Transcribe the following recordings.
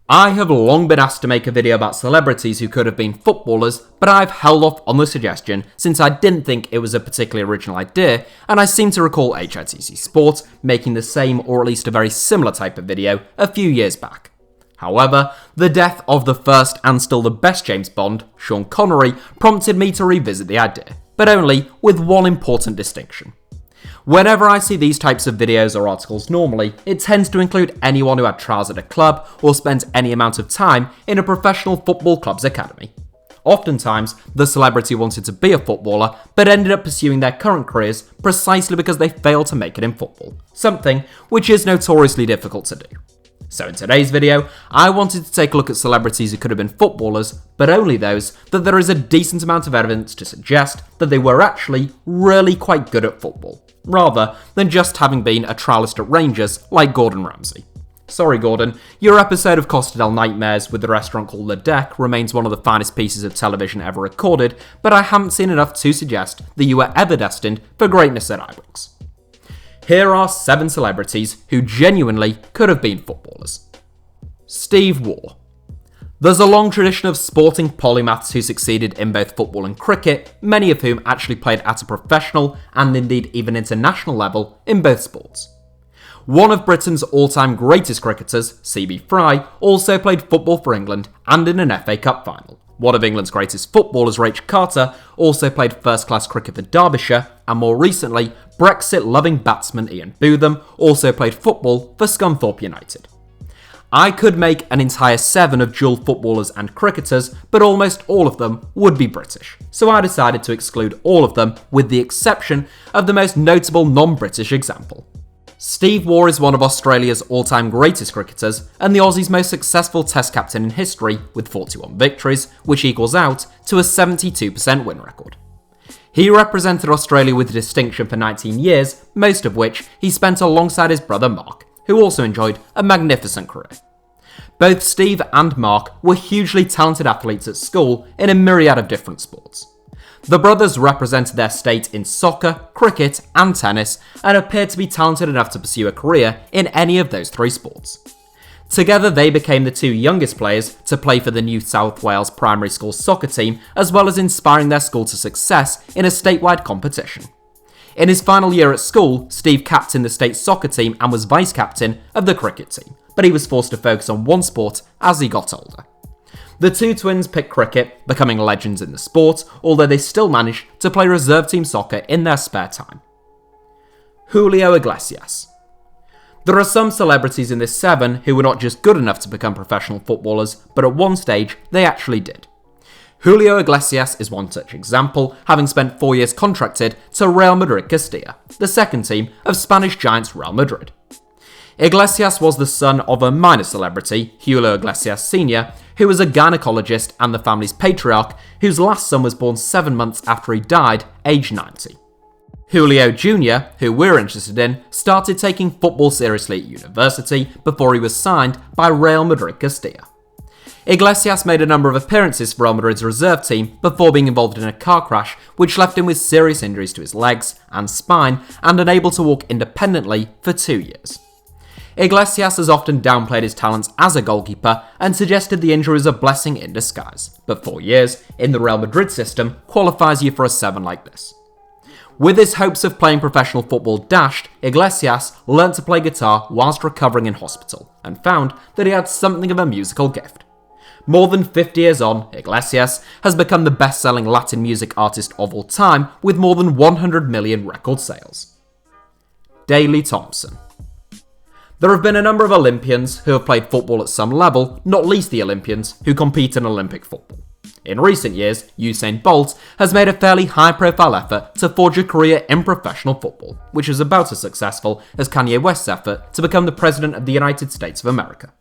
I have long been asked to make a video about celebrities who could have been footballers, but I've held off on the suggestion since I didn't think it was a particularly original idea, and I seem to recall HITC Sports making the same or at least a very similar type of video a few years back. However, the death of the first and still the best James Bond, Sean Connery, prompted me to revisit the idea, but only with one important distinction. Whenever I see these types of videos or articles normally, it tends to include anyone who had trials at a club or spent any amount of time in a professional football club's academy. Oftentimes, the celebrity wanted to be a footballer but ended up pursuing their current careers precisely because they failed to make it in football, something which is notoriously difficult to do. So in today's video, I wanted to take a look at celebrities who could have been footballers, but only those that there is a decent amount of evidence to suggest that they were actually really quite good at football, rather than just having been a trialist at Rangers like Gordon Ramsay. Sorry Gordon, your episode of Costa del Nightmares with the restaurant called The Deck remains one of the finest pieces of television ever recorded, but I haven't seen enough to suggest that you were ever destined for greatness at Ibrox. Here are 7 celebrities who genuinely could have been footballers. Steve Waugh. There's a long tradition of sporting polymaths who succeeded in both football and cricket, many of whom actually played at a professional and indeed even international level in both sports. One of Britain's all-time greatest cricketers, CB Fry, also played football for England and in an FA Cup final. One of England's greatest footballers, Rach Carter, also played first-class cricket for Derbyshire, and more recently, Brexit-loving batsman Ian Bootham also played football for Scunthorpe United. I could make an entire 7 of dual footballers and cricketers, but almost all of them would be British, so I decided to exclude all of them with the exception of the most notable non-British example. Steve Waugh is one of Australia's all-time greatest cricketers and the Aussies' most successful Test captain in history with 41 victories, which equals out to a 72% win record. He represented Australia with distinction for 19 years, most of which he spent alongside his brother Mark, who also enjoyed a magnificent career. Both Steve and Mark were hugely talented athletes at school in a myriad of different sports. The brothers represented their state in soccer, cricket and tennis and appeared to be talented enough to pursue a career in any of those 3 sports. Together they became the 2 youngest players to play for the New South Wales primary school soccer team, as well as inspiring their school to success in a statewide competition. In his final year at school, Steve captained the state soccer team and was vice-captain of the cricket team, but he was forced to focus on one sport as he got older. The 2 twins picked cricket, becoming legends in the sport, although they still managed to play reserve team soccer in their spare time. Julio Iglesias. There are some celebrities in this 7 who were not just good enough to become professional footballers, but at one stage they actually did. Julio Iglesias is one such example, having spent 4 years contracted to Real Madrid Castilla, the second team of Spanish giants Real Madrid. Iglesias was the son of a minor celebrity, Julio Iglesias Sr., who was a gynecologist and the family's patriarch, whose last son was born 7 months after he died, aged 90. Julio Jr., who we're interested in, started taking football seriously at university before he was signed by Real Madrid Castilla. Iglesias made a number of appearances for Real Madrid's reserve team before being involved in a car crash which left him with serious injuries to his legs and spine and unable to walk independently for 2 years. Iglesias has often downplayed his talents as a goalkeeper and suggested the injury was a blessing in disguise, but 4 years in the Real Madrid system qualifies you for a 7 like this. With his hopes of playing professional football dashed, Iglesias learnt to play guitar whilst recovering in hospital and found that he had something of a musical gift. More than 50 years on, Iglesias has become the best-selling Latin music artist of all time with more than 100 million record sales. Daley Thompson. There have been a number of Olympians who have played football at some level, not least the Olympians who compete in Olympic football. In recent years, Usain Bolt has made a fairly high-profile effort to forge a career in professional football, which is about as successful as Kanye West's effort to become the President of the United States of America.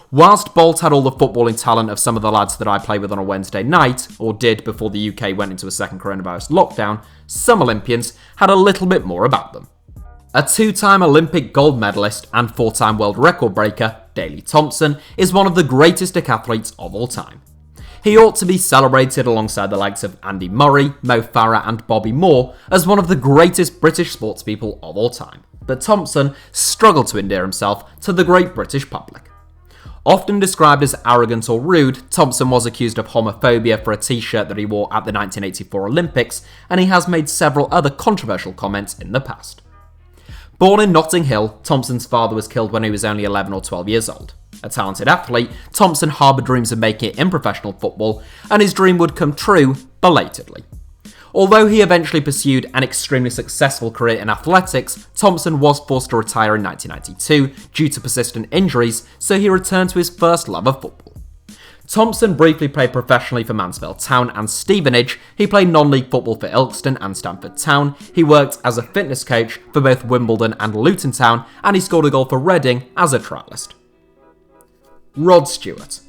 Whilst Bolt had all the footballing talent of some of the lads that I play with on a Wednesday night, or did before the UK went into a second coronavirus lockdown, some Olympians had a little bit more about them. A 2-time Olympic gold medalist and 4-time world record breaker, Daley Thompson, is one of the greatest decathletes of all time. He ought to be celebrated alongside the likes of Andy Murray, Mo Farah and Bobby Moore as one of the greatest British sportspeople of all time, but Thompson struggled to endear himself to the great British public. Often described as arrogant or rude, Thompson was accused of homophobia for a t-shirt that he wore at the 1984 Olympics, and he has made several other controversial comments in the past. Born in Notting Hill, Thompson's father was killed when he was only 11 or 12 years old. A talented athlete, Thompson harboured dreams of making it in professional football, and his dream would come true belatedly. Although he eventually pursued an extremely successful career in athletics, Thompson was forced to retire in 1992 due to persistent injuries, so he returned to his first love of football. Thompson briefly played professionally for Mansfield Town and Stevenage. He played non-league football for Ilkeston and Stamford Town. He worked as a fitness coach for both Wimbledon and Luton Town, and he scored a goal for Reading as a trialist. Rod Stewart.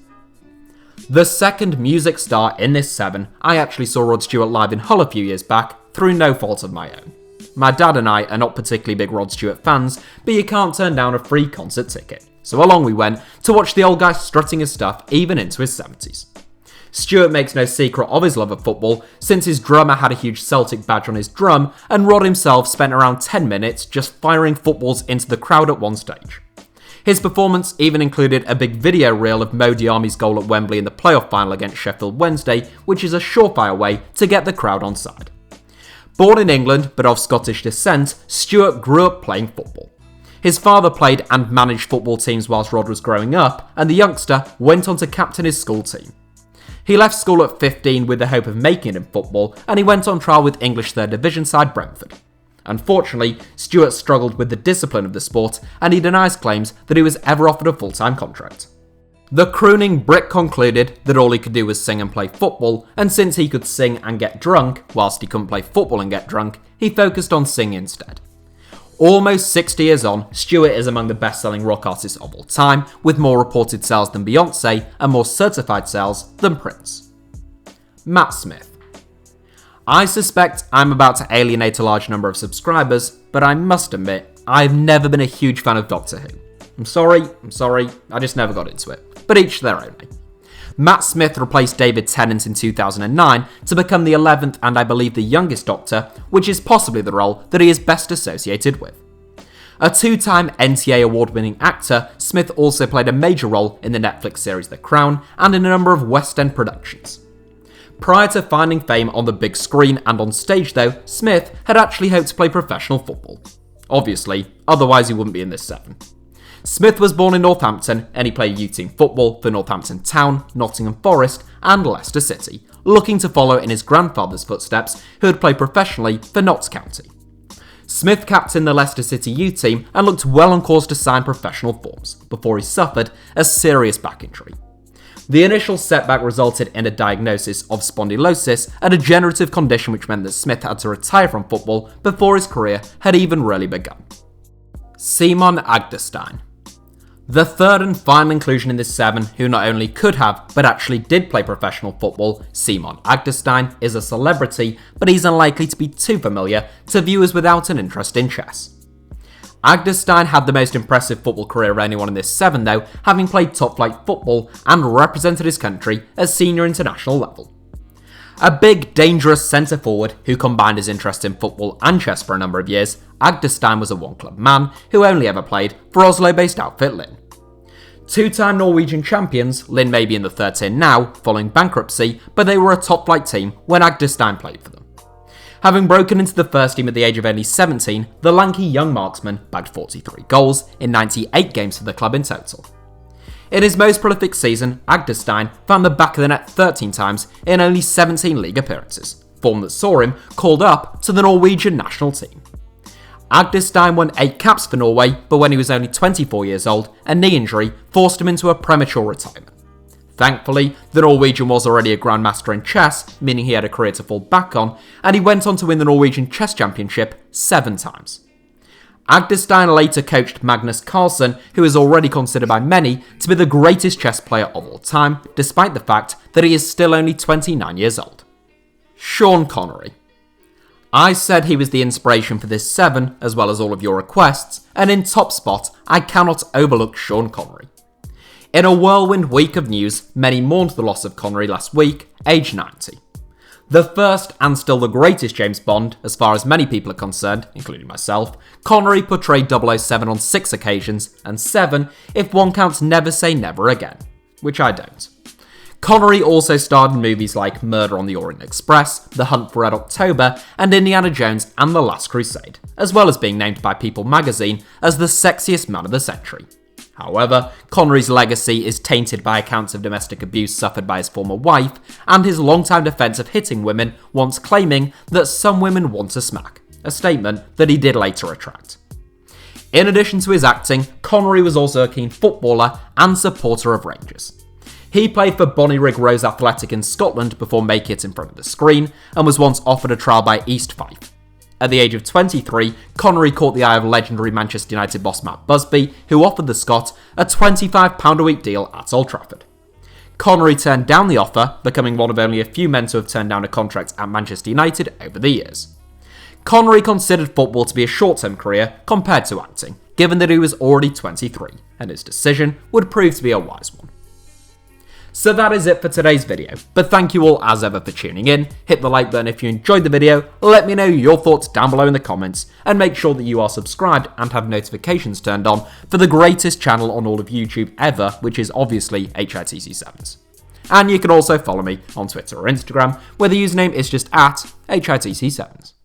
The second music star in this 7, I actually saw Rod Stewart live in Hull a few years back, through no fault of my own. My dad and I are not particularly big Rod Stewart fans, but you can't turn down a free concert ticket. So along we went to watch the old guy strutting his stuff even into his 70s. Stewart makes no secret of his love of football, since his drummer had a huge Celtic badge on his drum, and Rod himself spent around 10 minutes just firing footballs into the crowd at one stage. His performance even included a big video reel of Mo Diarmi's goal at Wembley in the playoff final against Sheffield Wednesday, which is a surefire way to get the crowd on side. Born in England, but of Scottish descent, Stewart grew up playing football. His father played and managed football teams whilst Rod was growing up, and the youngster went on to captain his school team. He left school at 15 with the hope of making it in football, and he went on trial with English 3rd Division side Brentford. Unfortunately, Stewart struggled with the discipline of the sport, and he denies claims that he was ever offered a full-time contract. The crooning Brit concluded that all he could do was sing and play football, and since he could sing and get drunk, whilst he couldn't play football and get drunk, he focused on singing instead. Almost 60 years on, Stewart is among the best-selling rock artists of all time, with more reported sales than Beyoncé and more certified sales than Prince. Matt Smith. I suspect I'm about to alienate a large number of subscribers, but I must admit, I've never been a huge fan of Doctor Who. I'm sorry, I just never got into it, but each their own. Matt Smith replaced David Tennant in 2009 to become the 11th and I believe the youngest Doctor, which is possibly the role that he is best associated with. A 2-time NTA award-winning actor, Smith also played a major role in the Netflix series The Crown and in a number of West End productions. Prior to finding fame on the big screen and on stage though, Smith had actually hoped to play professional football. Obviously, otherwise he wouldn't be in this 7. Smith was born in Northampton and he played youth team football for Northampton Town, Nottingham Forest and Leicester City, looking to follow in his grandfather's footsteps who had played professionally for Notts County. Smith captained the Leicester City youth team and looked well on course to sign professional forms, before he suffered a serious back injury. The initial setback resulted in a diagnosis of spondylosis, a degenerative condition which meant that Smith had to retire from football before his career had even really begun. Simon Agderstein. The third and final inclusion in this 7 who not only could have, but actually did play professional football, Simon Agderstein is a celebrity, but he's unlikely to be too familiar to viewers without an interest in chess. Agderstein had the most impressive football career of anyone in this 7 though, having played top-flight football and represented his country at senior international level. A big, dangerous centre-forward who combined his interest in football and chess for a number of years, Agderstein was a one-club man who only ever played for Oslo-based outfit Lyn. 2-time Norwegian champions, Lyn may be in the 3rd tier now, following bankruptcy, but they were a top-flight team when Agderstein played for them. Having broken into the first team at the age of only 17, the lanky young marksman bagged 43 goals in 98 games for the club in total. In his most prolific season, Agderstein found the back of the net 13 times in only 17 league appearances, form that saw him called up to the Norwegian national team. Agderstein won 8 caps for Norway, but when he was only 24 years old, a knee injury forced him into a premature retirement. Thankfully, the Norwegian was already a grandmaster in chess, meaning he had a career to fall back on, and he went on to win the Norwegian Chess Championship 7 times. Agderstein later coached Magnus Carlsen, who is already considered by many to be the greatest chess player of all time, despite the fact that he is still only 29 years old. Sean Connery. I said he was the inspiration for this 7, as well as all of your requests, and in top spot, I cannot overlook Sean Connery. In a whirlwind week of news, many mourned the loss of Connery last week, aged 90. The first and still the greatest James Bond, as far as many people are concerned, including myself, Connery portrayed 007 on 6 occasions, and 7 if one counts Never Say Never Again, which I don't. Connery also starred in movies like Murder on the Orient Express, The Hunt for Red October, and Indiana Jones and The Last Crusade, as well as being named by People magazine as the sexiest man of the century. However, Connery's legacy is tainted by accounts of domestic abuse suffered by his former wife, and his long-time defence of hitting women, once claiming that some women want a smack, a statement that he did later retract. In addition to his acting, Connery was also a keen footballer and supporter of Rangers. He played for Bonnyrigg Rose Athletic in Scotland before making it in front of the screen, and was once offered a trial by East Fife. At the age of 23, Connery caught the eye of legendary Manchester United boss Matt Busby, who offered the Scot a £25 a week deal at Old Trafford. Connery turned down the offer, becoming one of only a few men to have turned down a contract at Manchester United over the years. Connery considered football to be a short-term career compared to acting, given that he was already 23, and his decision would prove to be a wise one. So that is it for today's video, but thank you all as ever for tuning in. Hit the like button if you enjoyed the video, let me know your thoughts down below in the comments, and make sure that you are subscribed and have notifications turned on for the greatest channel on all of YouTube ever, which is obviously HITC Sevens. And you can also follow me on Twitter or Instagram, where the username is just at HITC Sevens.